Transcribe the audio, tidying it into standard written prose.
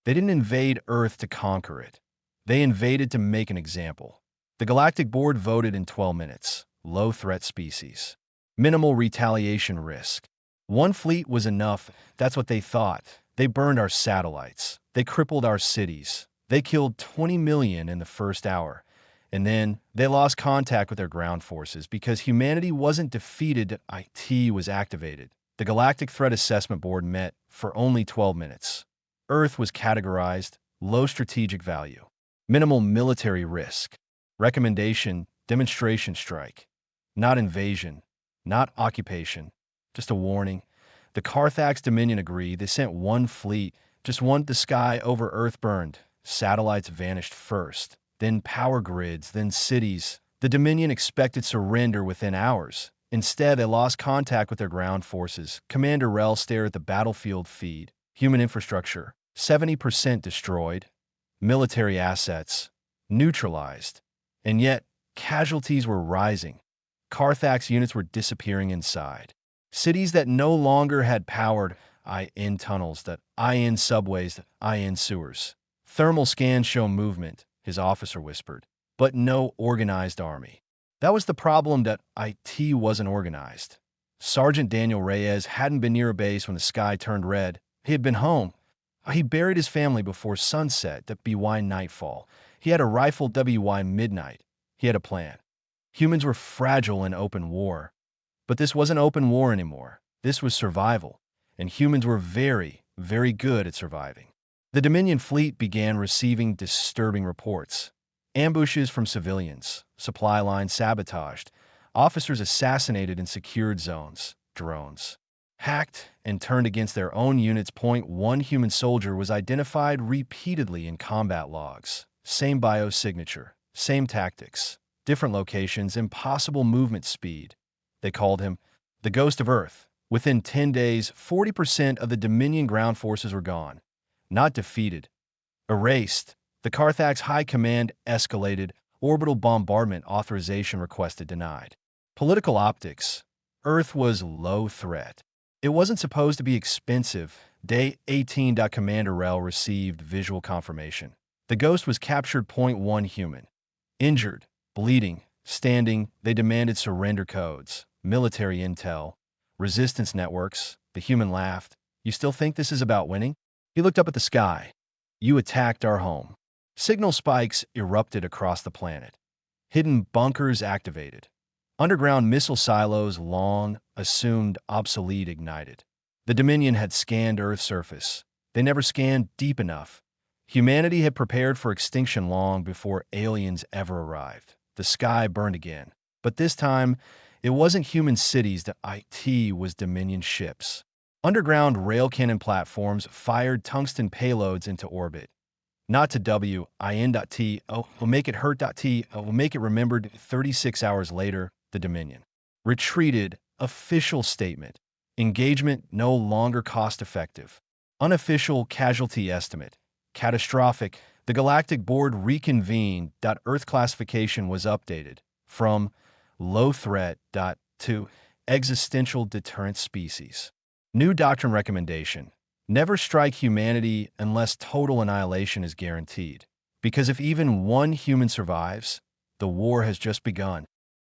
They didn't invade Earth to conquer it. They invaded to make an example. The Galactic Board voted in 12 minutes. Low threat species. Minimal retaliation risk. One fleet was enough, that's what they thought. They burned our satellites. They crippled our cities. They killed 20 million in the first hour. And then they lost contact with their ground forces because humanity wasn't defeated, IT was activated. The Galactic Threat Assessment Board met for only 12 minutes. Earth was categorized, low strategic value. Minimal military risk. Recommendation, demonstration strike. Not invasion, not occupation, just a warning. The Carthax Dominion agreed. They sent one fleet, just one. The sky over Earth burned. Satellites vanished first, then power grids, then cities. The Dominion expected surrender within hours. Instead, they lost contact with their ground forces. Commander Rel stared at the battlefield feed. Human infrastructure, 70% destroyed. Military assets, neutralized. And yet, casualties were rising. Carthax units were disappearing inside. Cities that no longer had powered in tunnels, that in subways, that in sewers. Thermal scans show movement, his officer whispered, but no organized army. That was the problem, that IT wasn't organized. Sergeant Daniel Reyes hadn't been near a base when the sky turned red. He had been home. He buried his family before sunset, WY nightfall. He had a rifle, WY midnight. He had a plan. Humans were fragile in open war. But this wasn't open war anymore. This was survival. And humans were very, very good at surviving. The Dominion fleet began receiving disturbing reports. Ambushes from civilians, supply lines sabotaged, officers assassinated in secured zones, drones hacked and turned against their own units. One human soldier was identified repeatedly in combat logs. Same biosignature, same tactics, different locations, impossible movement speed. They called him the Ghost of Earth. Within 10 days, 40% of the Dominion ground forces were gone. Not defeated, erased. The Carthax High Command escalated. Orbital bombardment authorization requested, denied. Political optics. Earth was low threat. It wasn't supposed to be expensive. Day 18. Commander Rel received visual confirmation. The Ghost was captured. 1 human. Injured, bleeding, standing. They demanded surrender codes, military intel, resistance networks. The human laughed. You still think this is about winning? He looked up at the sky. You attacked our home. Signal spikes erupted across the planet. Hidden bunkers activated. Underground missile silos, long assumed obsolete, ignited. The Dominion had scanned Earth's surface. They never scanned deep enough. Humanity had prepared for extinction long before aliens ever arrived. The sky burned again. But this time, it wasn't human cities. The IT was Dominion ships. Underground rail cannon platforms fired tungsten payloads into orbit. Not to WIN.T, will make it hurt.T, will make it remembered. 36 hours later, the Dominion retreated. Official statement. Engagement no longer cost-effective. Unofficial casualty estimate. Catastrophic. The Galactic Board reconvened. Earth classification was updated from low threat to existential deterrent species. New doctrine recommendation. Never strike humanity unless total annihilation is guaranteed. Because if even one human survives, the war has just begun.